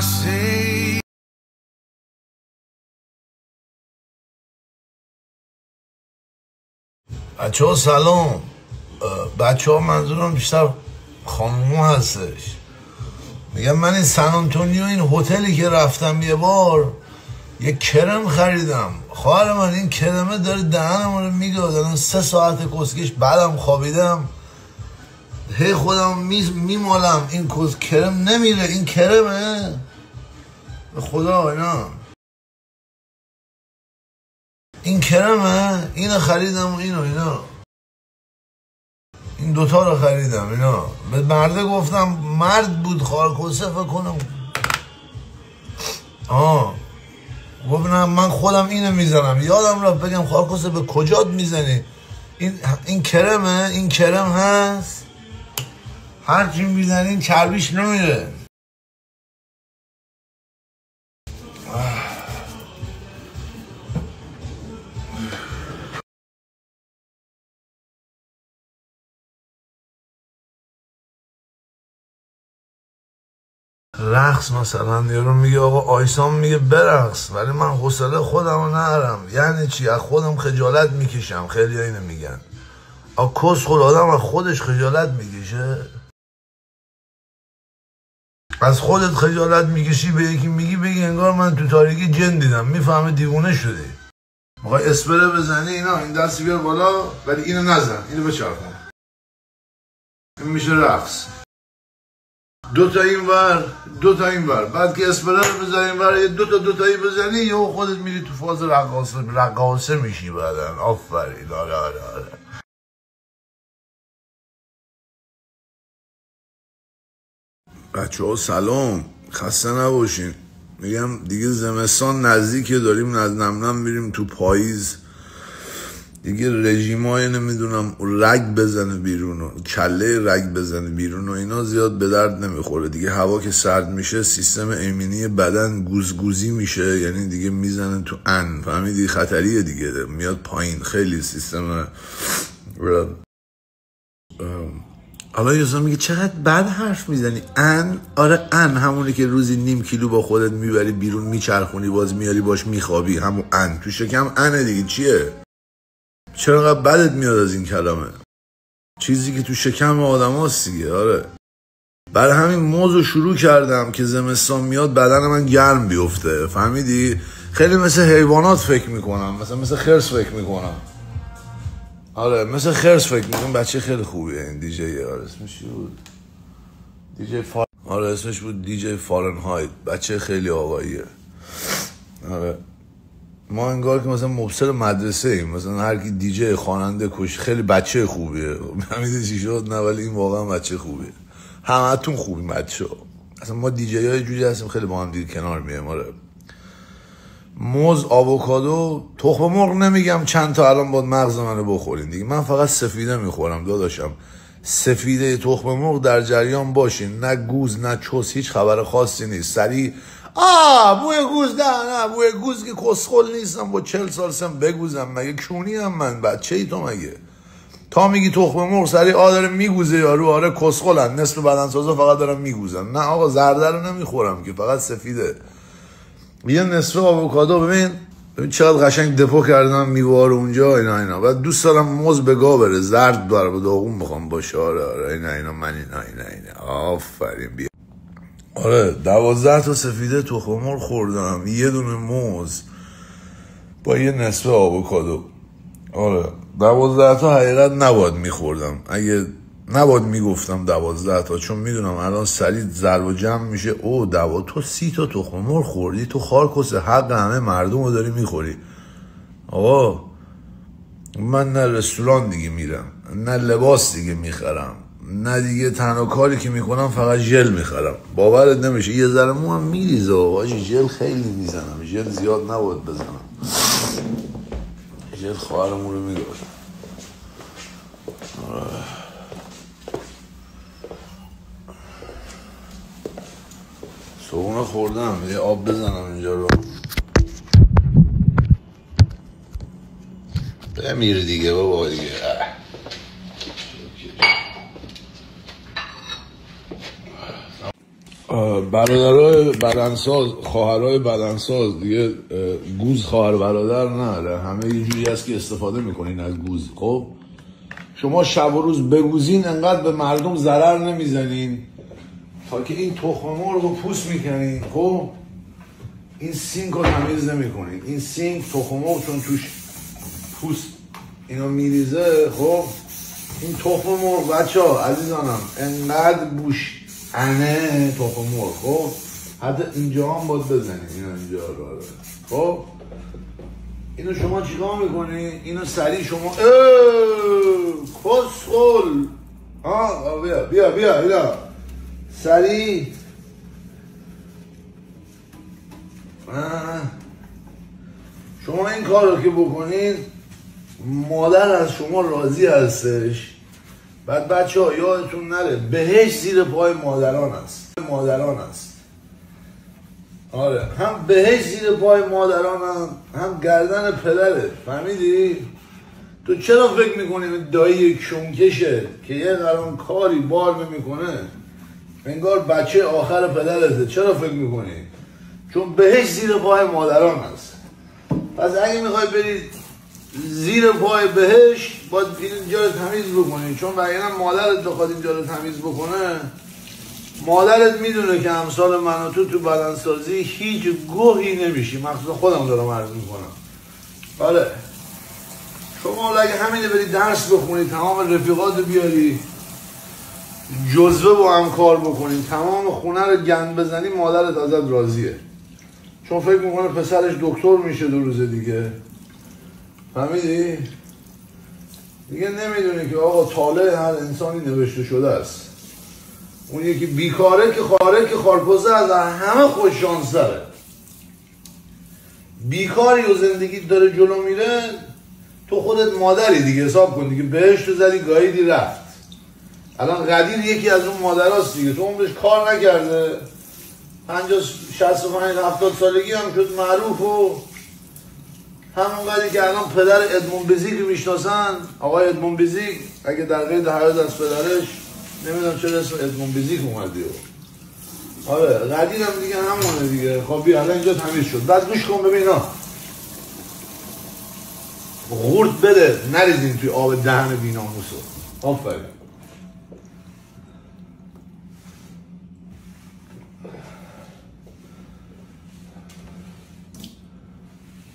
say. بچه ها سلام. بچه ها منظورم بیشتر خانومو هستش. میگم من این سن آنتونیو این هتلی که رفتم یه بار یه کرم خریدم. خواهر من این کرمه داره دهنم رو میگه. 3 ساعت کسکش بعدم خوابیدم هی خودم میمالم این کرم نمیره. این کرمه به خدا اینا این کرمه. اینو خریدم و اینا این دوتا رو خریدم. اینا به مرده گفتم، مرد بود خارکسه فکر کنم. گفت نه من خودم اینو میزنم. یادم رفت بگم خارکسه به کجات میزنی؟ این کرمه. این کرم هست هرچی میزنی این چربیش نمیره. رقص مثلا یارو میگه آقا آیسان میگه برقص، ولی من حوصله خودم رو ندارم. یعنی چی؟ از خودم خجالت میکشم. خیلی ها اینو میگن کس خود آدم از خودش خجالت میکشه. از خودت خجالت میکشی به یکی میگی بگی انگار من تو تاریکی جن دیدم. میفهمه دیوونه شدی. میخوای اسپره بزنی اینا این دستی بیار بالا ولی اینو نزن. اینو بچرخون. این میشه رقص. دوتا این ور دوتا این ور. بعد که اسپره رو بزنی این ور دوتایی بزنی یهو خودت میری تو فاز رقاصه میشی بعدن. آفرین. آره. بچه ها سلام، خسته نباشین. میگم دیگه زمستان نزدیکه، داریم نمنم میریم تو پاییز دیگه. رژیمای نمیدونم رگ بزنه بیرون و کله رگ بزنه بیرون و اینا زیاد به درد نمیخوره دیگه. هوا که سرد میشه سیستم ایمنی بدن گوزگوزی میشه، یعنی دیگه میزنه تو فهمیدی؟ خطریه دیگه، میاد پایین خیلی سیستم. حالا یه میگه چقدر بد حرف میزنی. آره همونی که روزی نیم کیلو با خودت میبری بیرون میچرخونی باز میاری باش میخوابی. همون تو شکم دیگه. چیه؟ چرا انقدر بدت میاد از این کلمه؟ چیزی که تو شکم آدم هست دیگه. آره برای همین موضوع شروع کردم که زمستان میاد بدن من گرم بیفته. فهمیدی؟ خیلی مثل حیوانات فکر میکنم، مثل خرس فکر میکنم. آره مثل خرس فکر میکنم. بچه خیلی خوبیه این دیجی. آره اسمش چی بود؟ آره اسمش بود دیجی فارنهایت. بچه خیلی آقاییه. آره ما انگار که مثلا مبصر مدرسه ایم، مثلا هر کی دیجی خواننده خیلی بچه خوبیه. نمیدونی چی شد؟ نه ولی این واقعا بچه خوبیه. همتون خوبی بچه ها. اصلا ما دیجی های جوری هستیم خیلی با هم دید کنار میایم. آره موز، آووکادو، تخم مرغ نمیگم چند تا الان باید مغز منو بخورین دیگه. من فقط سفیده میخورم داداشم. سفیده تخم مرغ در جریان باشین. نه گوز نه چوس، هیچ خبر خاصی نیست. سریع بوی گوز نه بوی گوز که کسخل نیستم با 40 سال سن بگوزم. مگه کونی هم من؟ بچه ای تو مگه؟ تا میگی تخم مرغ سریع داره میگوزه یارو. آره کسخلن، نصف بدنسازا فقط دارم میگوزن. نه آقا زرده رو نمیخورم که، فقط سفیده. یه نصف آووکادو ببین چقدر قشنگ دپو کردم میوار اونجا اینا. بعد دوست دارم موز به گا بره، زرد بر به داغون بخوام باشه. آره اینا من اینا آفرین بیا. آره 12 تا سفیده تخم مرغ خوردم، یه دونه موز با یه نصف آووکادو. آره 12 تا حقیقت نباید میخوردم. اگه نباید میگفتم 12 تا، چون میدونم الان سریع ضرب و جمع میشه. تو 30 تا تخم مرغ خوردی؟ تو خارکسه حق همه مردم رو داری میخوری. آقا من نه رستوران دیگه میرم، نه لباس دیگه میخرم، نه دیگه تنها کاری که میکنم فقط ژل میخرم. باورت نمیشه یه ذره موام میریزه آجی. ژل خیلی میزنم، ژل زیاد نباید بزنم. ژل خواهرمون رو میگه. صبحونه خوردم، یه آب بزنم اینجا رو. بمیر دیگه بابا دیگه. برادرای بدنساز، خواهرای بدنساز دیگه گوز خواهر برادر نداره، همه یه جوری هست که استفاده میکنین از گوز. خب شما شب و روز بگوزین انقدر به مردم ضرر نمیزنین تا که این تخم مرغ رو پوست میکنین. خب این سینک رو تمیز نمیکنین. این سینک تخم مرغ چون توش پوست اینو میریزه، خب این تخم مرغ بچه ها عزیزانم انقدر بوش انه تخم مرغ، خب حتی اینجا هم باید بزنیم، اینجا رو. خب اینو شما چیکار میکنی؟ اینو سریع شما کسخل بیا بیا بیا اینا سریع شما این کار رو که بکنید مادر از شما راضی هستش. بعد بچه ها یادتون نره بهشت زیر پای مادران است. آره هم بهشت زیر پای مادران هم گردن پدره. فهمیدی؟ تو چرا فکر میکنی دایی کشونکشه که یه قران کاری بار نمیکنه انگار بچه آخر پدرته؟ چرا فکر میکنی؟ چون بهشت زیر پای مادران است. پس اگه میخوای برید زیر پای بهشت باید اینجا رو تمیز بکنی، چون وگرنه مادرت بخواد اینجا رو تمیز بکنه، مادرت میدونه که امثال من و تو بدنسازی هیچ گوهی نمیشی. مخصوصا خودم دارم عرض میکنم. آره شما اگه همینه بری درس بخونی، تمام رفیقات بیاری جزوه با هم کار بکنی، تمام خونه رو گند بزنی، مادرت ازت راضیه، چون فکر میکنه پسرش دکتر میشه 2 روز دیگه. فهمیدی؟ دیگه نمیدونی که آقا طالع هر انسانی نوشته شده است. اون یکی بیکاره که خارپوزه از همه خوششانس‌تره. بیکاری و زندگی داره جلو میره، تو خودت مادری دیگه، حساب کن دیگه، بهش تو زدی گاییدی رفت. الان قدیر یکی از اون مادراست دیگه، تو عمرش کار نکرده، 50 65 70 سالگی هم شد معروف و همون قدری که الان پدر ادمون بزیک رو میشناسن. آقای ادمون بزیک اگه در قید حیات از پدرش، نمیدونم چرا اسم ادمون بزیک اومدی. آره قدیر هم دیگه همونه دیگه. خب بیا الان اینجا تمیز شد. بعد گوش کن ببین اینا غورت بده نریزین توی آب دهن بی‌ناموسو. آفرین.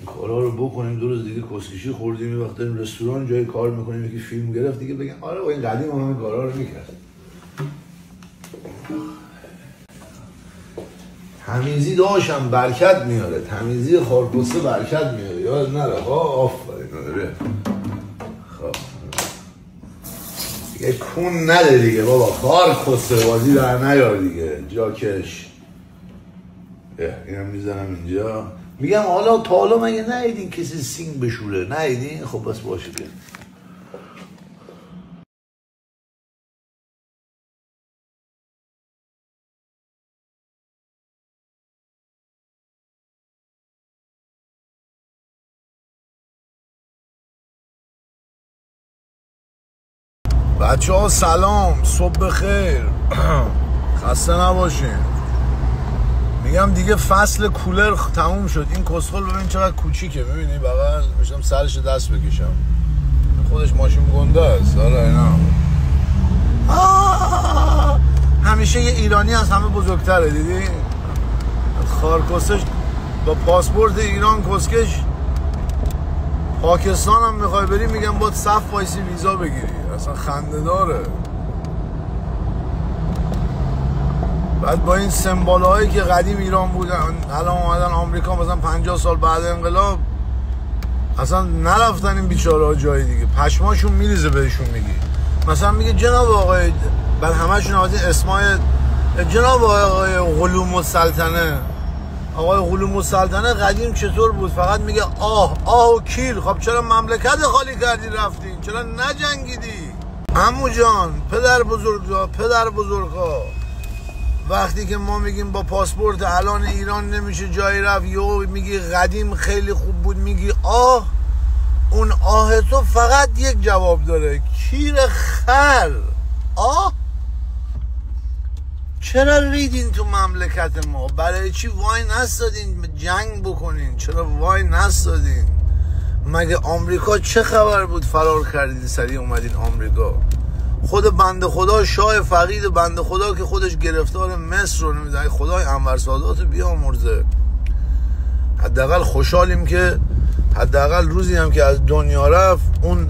کارا رو بکنیم. 2 روز دیگه کسکشی خوردیم، یه وقت داریم رستوران جای کار میکنیم، یکی فیلم گرفت دیگه بگن آره با این قدیم هم همین کارا رو میکرد. تمیزی داشتم برکت میاره، تمیزی خارپوسته برکت میاره، یاد نره. آفرین. خب دیگه کون نده دیگه بابا، خارپوسته بازی در نیار دیگه، جاکش. اینم میزنم اینجا. میگم حالا تا حالا مگه ندیدین کسی سینگ بشوره؟ ندیدین؟ خب بس باشه بیاد. بچه ها سلام، صبح بخیر. خسته نباشین. میگم دیگه فصل کولر تموم شد. این کسخل ببین چقدر کوچیکه، میبینی بغل میشم سرش دست بکشم، خودش ماشین گنده است. آره اینا همیشه یه ایرانی از همه بزرگتره. دیدی خارکسش با پاسپورت ایران کسکش پاکستان هم میخوای بری میگم باید صف وایسی ویزا بگیری. اصلا خنده داره. بعد با این سمبال هایی که قدیم ایران بودن الان اومدن آمریکا، مثلا 50 سال بعد انقلاب اصلا نرفتن این بیچاره ها جای دیگه، پشماشون میریزه بهشون میگی. مثلا میگه جناب آقای، بعد همشون آمدین اسمای جناب آقای غلوم السلطنه. آقای غلوم السلطنه قدیم چطور بود؟ فقط میگه آه و کیر. خب چرا مملکت خالی کردی رفتین؟ چرا نجنگیدی؟ عمو جان، پدر بزرگا، وقتی که ما میگیم با پاسپورت الان ایران نمیشه جایی رفت، یهو میگی قدیم خیلی خوب بود، میگی اون آه تو فقط یک جواب داره، کیر خر. چرا ریدین تو مملکت ما؟ برای چی وای نستادین جنگ بکنین؟ چرا وای نستادین؟ مگه آمریکا چه خبر بود فرار کردین سریع اومدین آمریکا؟ خود بنده خدا شاه فقید بنده خدا که خودش گرفتار مصر رو نمیدونه، خدای انور سادات رو بیامرزه. حداقل خوشحالیم که حداقل روزی هم که از دنیا رفت اون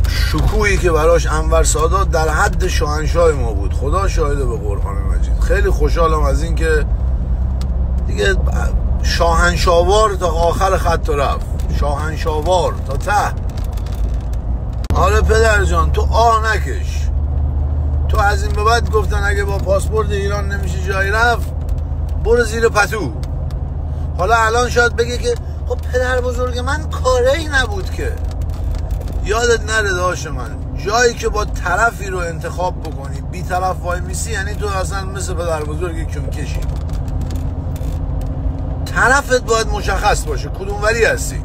شکوهی که براش انور سادات در حد شاهنشاه ما بود. خدا شاهده به قرآن مجید. خیلی خوشحالم از این که دیگه شاهنشاهوار تا آخر خط رفت، شاهنشاهوار تا ته. آره پدر جان تو آه نکش. تو از این به بعد گفتن اگه با پاسپورت ایران نمیشه جایی رفت برو زیر پتو. حالا الان شاید بگه که خب پدر بزرگ من کاری نبود که. یادت نره داشت من، جایی که با طرفی رو انتخاب بکنی بی طرف وای میسی یعنی تو اصلا مثل پدر بزرگی کم کشی. طرفت باید مشخص باشه کدوم ولی هستی.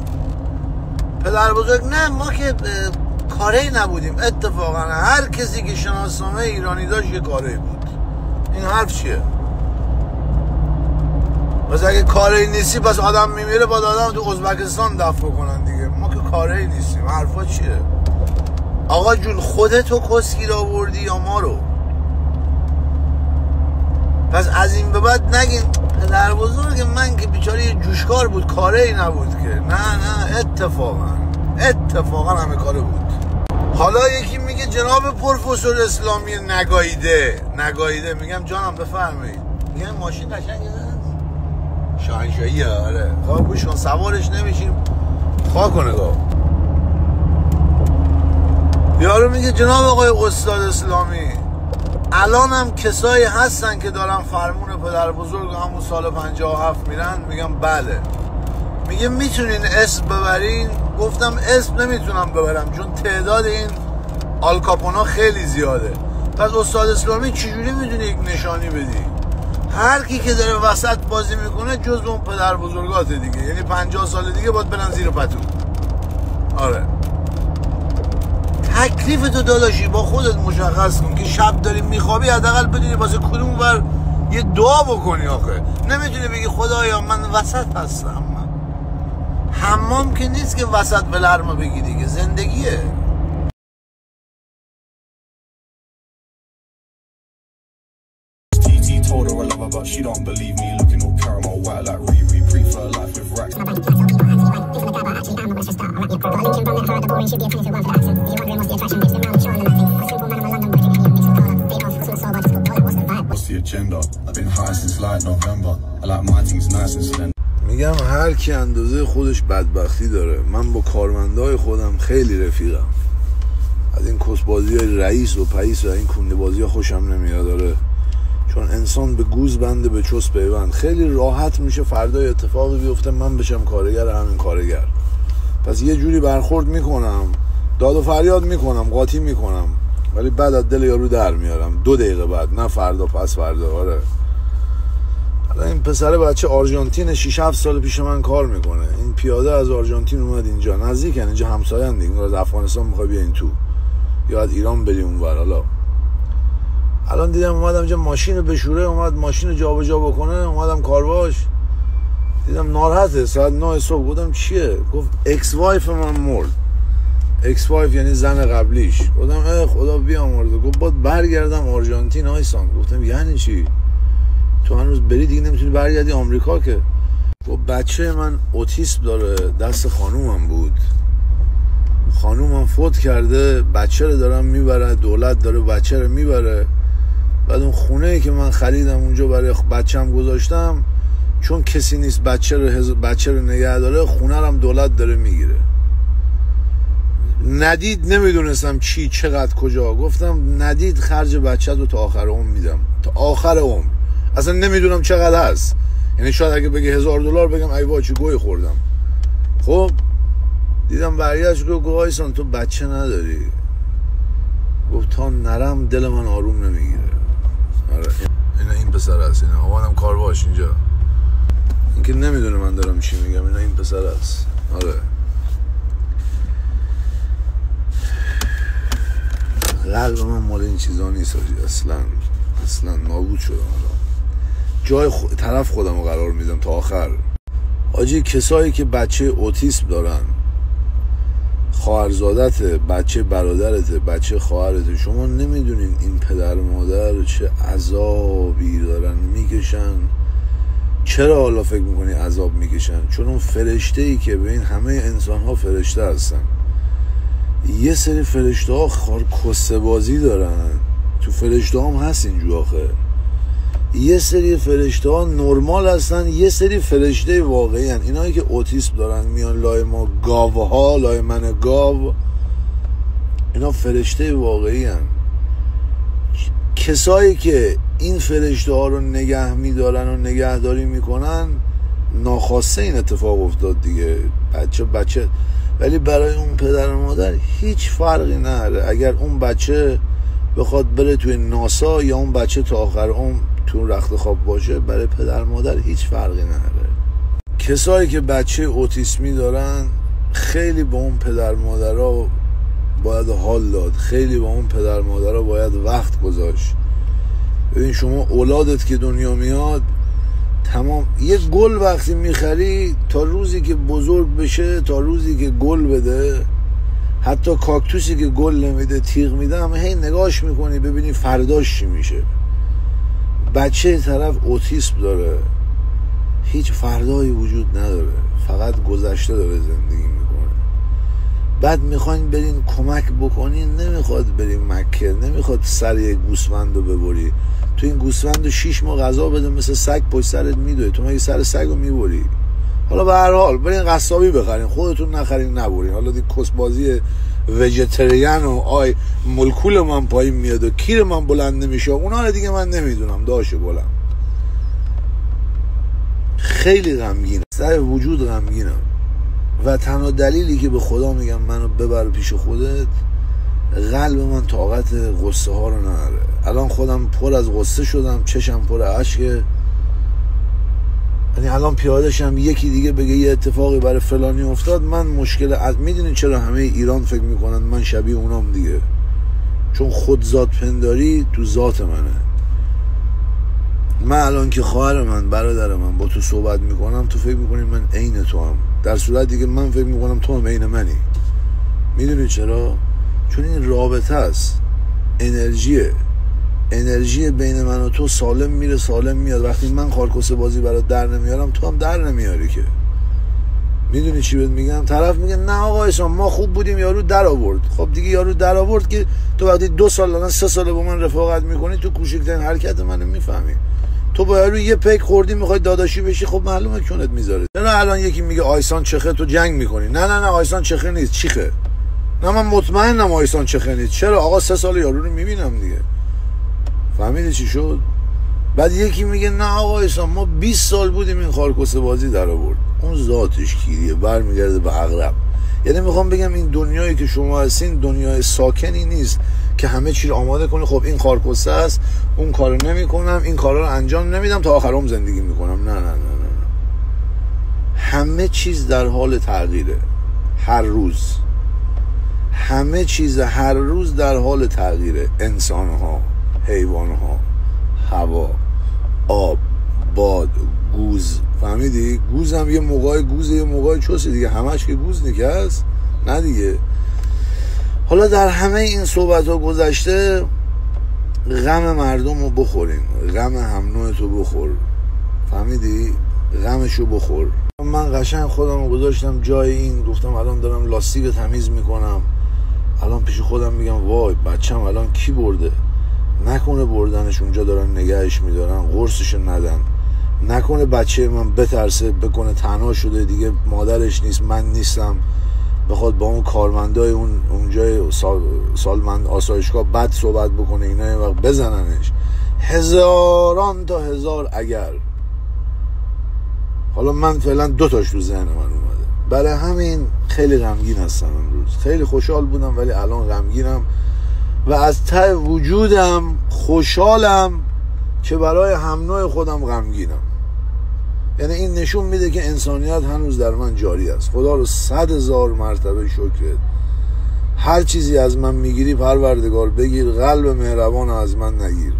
پدر بزرگ نه ما که کاری نبودیم. اتفاقا هر کسی که شناسنامه ایرانی داشت یه کاری بود. این حرف چیه؟ بس اگه کاری نیستی پس آدم میمیره باید آدم تو ازبکستان دفع کنن دیگه. ما که کاری نیستیم. حرفا چیه؟ آقا جون خودتو کسگیر آوردی یا ما رو؟ پس از این به بعد نگین پدر بزرگ من که بیچاره یه جوشکار بود کاری نبود که. نه اتفاقا همه کاره بود. حالا یکی میگه جناب پروفسور اسلامی نگاییده. میگم جانم بفرمایید. میگم ماشین قشنگه شاهنشاهیه. آره خواه گوش کن سوارش نمیشیم خواه کنه گاه. یارو میگه جناب آقای استاد اسلامی الان هم کسایی هستن که دارن فرمون پدر بزرگ همون سال 57 میرن. میگم بله. میگه میتونین اسم ببرین؟ گفتم اسم نمیتونم ببرم چون تعداد این آلکاپونا خیلی زیاده. پس استاد اسلامی چجوری میدونی یک نشانی بدی؟ هر کی که داره وسط بازی میکنه جز اون پدر بزرگاته دیگه. یعنی 50 سال دیگه باید برن زیر پتو. آره تکلیفتو داداشی با خودت مشخص کن که شب داری میخوابی حداقل بدونی واسه کدوم ور یه دعا بکنی. آخه نمیتونی بگی خدایا من وسط هستم. حمام که نیست که وسط بلرمه بگی دیگه. زندگیه. Told her I love her, but she don't believe me. Looking all caramel white like Riri. Prefer life with racks. What's the agenda? I've been high since like November. I like my things nice and slender. میگم هر کی اندازه خودش بدبختی داره. من با کارمندای خودم خیلی رفیقم. از این کسبازی های رئیس و پئیس و این کنده بازی ها خوشم نمیاد. داره چون انسان به گوز بنده به چوس پیوند. خیلی راحت میشه فردای اتفاقی بیفته من بشم کارگر همین کارگر. پس یه جوری برخورد میکنم داد و فریاد میکنم قاطی میکنم ولی بعد از دل یارو در میارم 2 دقیقه بعد نه فردا پس فردا. آره حالا این پسر بچه آرژانتین 6-7 سال پیش من کار میکنه. این پیاده از آرژانتین اومد اینجا. نزدیکن اینجا همسایه‌ان دیگه. از افغانستان میخوای بیاین تو یا از ایران بری اونور. حالا الان دیدم اومدم اینجا ماشین رو بشوره. اومد ماشین رو جابجا بکنه. اومدم کارواش دیدم ناراحته. ساعت 9 صبح. گفتم چیه؟ گفت اکس وایف من مرد. اکس وایف یعنی زن قبلیش. گفتم خدا بیامرزه. گفت باید برگردم آرژانتین آیسان. گفتم یعنی چی؟ تو هنوز بری دیگه نمیتونی برگردی آمریکا که. گفت بچه من اوتیسم داره دست خانومم بود. خانومم فوت کرده بچه رو دارم میبره. دولت داره بچه رو میبره. بعد اون خونه‌ای که من خریدم اونجا برای بچه‌م گذاشتم چون کسی نیست بچه رو نگه داره خونه رو هم دولت داره میگیره. ندید نمیدونستم چی چقدر کجا. گفتم ندید خرج بچه رو تا آخر عمر میدم. تا آخر عمر. اصلا نمیدونم چقدر هست. یعنی شاید اگه بگه $1000 بگم ای وای چه گوی خوردم. خب دیدم برگشت گفت آیسان تو بچه نداری. گفت تا نرم دل من آروم نمیگیره. آره این پسر هست. اینا آوانم کار باش اینجا. این که نمیدونه من دارم چی میگم. این پسر هست. آره قلب من مال این چیزا نیست اصلا نابود شدم. جای طرف خودم رو قرار میدم تا آخر. حاجی کسایی که بچه اوتیسم دارن، خواهرزادته، بچه برادرته، بچه خواهرته، شما نمیدونین این پدر مادر چه عذابی دارن میکشن. چرا حالا فکر میکنی عذاب میکشن؟ چون اون فرشته ای که به این همه انسان ها فرشته هستن، یه سری فرشته ها کسه بازی دارن. تو فرشته هم هست اینجور آخه. یه سری فرشته ها نرمال هستن، یه سری فرشته واقعی هن. اینایی که اوتیسم دارن میان لای ما گاوها، لای من گاو، اینا فرشته واقعی هن. کسایی که این فرشته ها رو نگه میدارن و نگهداری میکنن، ناخواسته این اتفاق افتاد دیگه. بچه ولی برای اون پدر و مادر هیچ فرقی نداره. اگر اون بچه بخواد بره توی ناسا یا اون بچه تا آخر اون تو رخت خواب باشه، برای پدر مادر هیچ فرقی نداره. کسایی که بچه اوتیسمی دارن خیلی با اون پدر مادرها باید حال داد، خیلی با اون پدر مادرها باید وقت گذاشت. ببین شما اولادت که دنیا میاد، تمام یه گل وقتی میخری تا روزی که بزرگ بشه، تا روزی که گل بده، حتی کاکتوسی که گل نمیده تیغ میده، همه هی نگاش میکنی ببینی فرداش چی میشه. بچه طرف اوتیسم داره، هیچ فردایی وجود نداره، فقط گذشته داره زندگی میکنه. بعد میخواین برین کمک بکنین، نمیخواد برین مکه، نمیخواد سر یک گوسفند رو ببری. تو این گوسفند 6 ماه غذا بده، مثل سگ پشت سرت میدوه، تو مگه سر سگ رو میبری؟ حالا به هر حال برین قصابی بخرین، خودتون نخرین نبرین. حالا دی کس بازی ویژیتریان و آی ملکول من پایین میاد و کیر من بلند نمیشه، اونا رو دیگه من نمیدونم. داشه گلم خیلی غمگینم، سر وجود غمگینم و تنها دلیلی که به خدا میگم منو ببر پیش خودت، قلب من طاقت غصه ها رو نداره. الان خودم پر از غصه شدم، چشم پر اشکه. یعنی الان پیاده شم یکی دیگه بگه یه اتفاقی برای فلانی افتاد، من مشکل میدونین چرا همه ایران فکر میکنن من شبیه اونام دیگه؟ چون خود ذات پنداری تو ذات منه. من الان که خواهر من، برادر من با تو صحبت میکنم، تو فکر میکنی من عین تو هم، در صورت دیگه من فکر میکنم تو هم عین منی. میدونی چرا؟ چون این رابطه است، انرژی بین من و تو سالم میره سالم میاد. وقتی من خارکسه بازی برات در نمیارم، تو هم در نمیاری که. میدونی چی بهت میگم؟ طرف میگه نه آقا اسلام ما خوب بودیم، یارو در آورد. خب دیگه یارو در آورد که تو وقتی 2 سال الان 3 سال با من رفاقت میکنی، تو کوچکترین حرکت منو میفهمی. تو با یارو یه پیک خوردی میخوای داداشی بشی، خب معلومه کونت میذاره. چرا الان یکی میگه آیسان چخه، تو جنگ میکنی؟ نه آیسان چخه نیست، چیخه. نه من مطمئنم آیسان چخه نیست. چرا آقا 3 سال یارو رو میبینم دیگه. فهمیدی چی شد؟ بعد یکی میگه نه آقا ایسان ما 20 سال بودیم این خارکسه بازی در آورد. اون ذاتش کیریه، برمیگرده به عقرب. یعنی میخوام بگم این دنیایی که شما هستین دنیای ساکنی نیست که همه چی رو آماده کنی. خب این خارکسه است، اون کارو نمیکنم، این کارا رو انجام نمیدم، تا آخرام زندگی میکنم. نه همه چیز در حال تغییره. هر روز همه چیز هر روز در حال تغییره. انسان ها، حیوان ها، هوا، آب، باد، گوز. فهمیدی؟ گوز هم یه موقع گوزه، یه موقع چوسه دیگه. همش که گوز نیکه هست؟ نه دیگه. حالا در همه این صحبت ها گذشته، غم مردم رو بخورین، غم هم نوعتو بخور. فهمیدی؟ غمشو بخور. من قشنگ خودم رو گذاشتم جای این، گفتم الان دارم لاستیک تمیز میکنم، الان پیش خودم میگم وای بچم الان کی برده؟ نکنه بردنش اونجا دارن نگهش میدارن، قرصشو ندن. نکنه بچه من بترسه، بکنه تنها شده دیگه، مادرش نیست، من نیستم، بخواد با اون کارمندای اونجای سالمند آسایشگاه بد صحبت بکنه، اینا یه وقت بزننش. هزاران تا هزار اگر. حالا من فعلا 2 تاش تو ذهن من اومده. برای همین خیلی غمگین هستم امروز. خیلی خوشحال بودم ولی الان غمگینم و از ته وجودم خوشحالم که برای هم نوع خودم غمگینم. یعنی این نشون میده که انسانیت هنوز در من جاری است. خدا رو 100,000 مرتبه شکرت. هر چیزی از من میگیری پروردگار بگیر، قلب مهربان از من نگیر.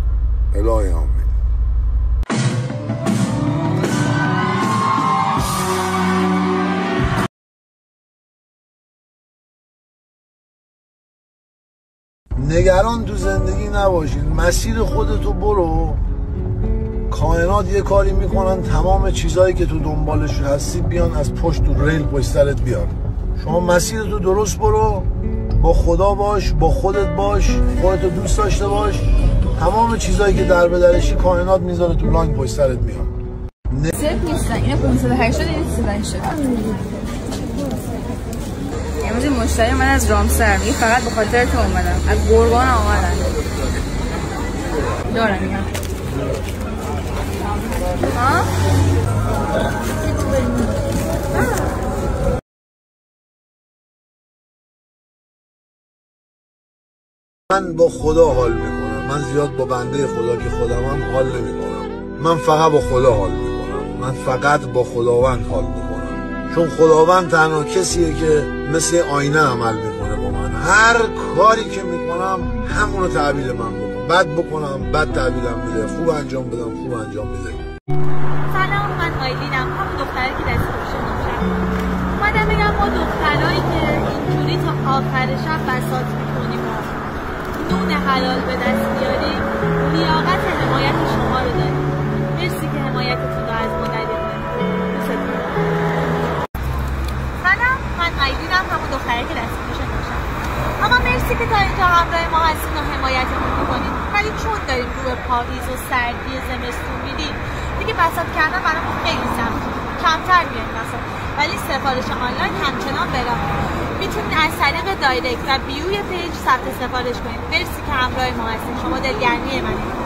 الهی آمین. نگران تو زندگی نباشین، مسیر خودتو برو. کائنات یه کاری میکنن تمام چیزایی که تو دنبالش هستی بیان از پشت تو ریل پشت سرت بیان. شما مسیرتو درست برو، با خدا باش، با خودت باش، خودتو دوست داشته باش. تمام چیزایی که در بدرشی کائنات میذاره تو لاین پشت سرت میان. صرف نیستن، اینه 580 این 380. امروز این مشتری من از رامسر میگه فقط به خاطر تو اومدم، از گرگان آمدن. دارم میگم ها؟ من با خدا حال میکنم. من زیاد با بنده خدا که خودمم حال نمیکنم. من فقط با خدا حال میکنم. من فقط با خداوند حال میکنم، چون خداوند تنها کسیه که مثل آینه عمل میکنه با من. هر کاری که میکنم همونو تعبیر من بکنم. بد بکنم بد تعبیرم میده، خوب انجام بدم خوب انجام میده. سلام، من آیلینم، همون دختری که دست پیش نوشم. اومدم بگم ما دخترایی که اینجوری تا آخر شب بساط میکنیم و نون حلال به دست میاریم، لیاقت حمایت شما رو داریم. مرسی که حمایتتون رو از ما دارید. سلام، من آیلینم، همون دختری که دست پیش نوشم. اما مرسی که تا اینجا همراه ما هستین و حمایتمون میکنید. ولی چون داریم رو به پاییز و سردی زمستون میریم دیگه بساط کردن برامون خیلی سخته. کمتر بیاین بساط، ولی سفارش آنلاین همچنان برام. میتونید از طریق دایرکت و بیوی پیج ثبت سفارش کنید. مرسی که همراه ما هستین. شما دلگرمی منید.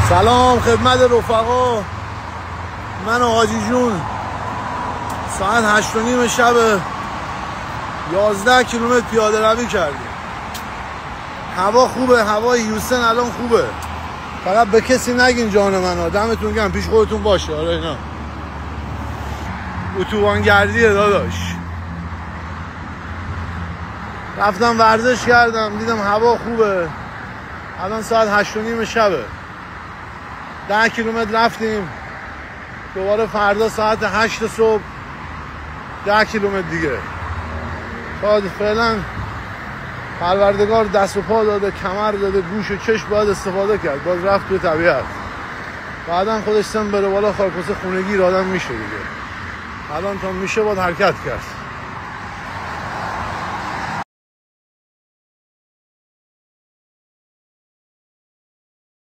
سلام خدمت رفقا، من و حاجی جون ساعت 8:30 شب 11 کیلومتر پیاده روی کردیم. هوا خوبه، هوای هیوستن الان خوبه. فقط به کسی نگین جان من ها، دمتون گرم، پیش خودتون باشه. آره اینا اتوبانگردیه داداش. رفتم ورزش کردم، دیدم هوا خوبه. الان ساعت 8:30 شبه، 10 کیلومتر رفتیم. دوباره فردا ساعت 8 صبح 10 کیلومتر دیگه. تا فعلا پروردگار دست و پا داده، کمر داده، گوش و چشم باید استفاده کرد. باز رفت توی طبیعت. بعدا خودش سن بره بالا، خارکوسه خونگی آدم میشه دیگه. الان تا میشه باید حرکت کرد.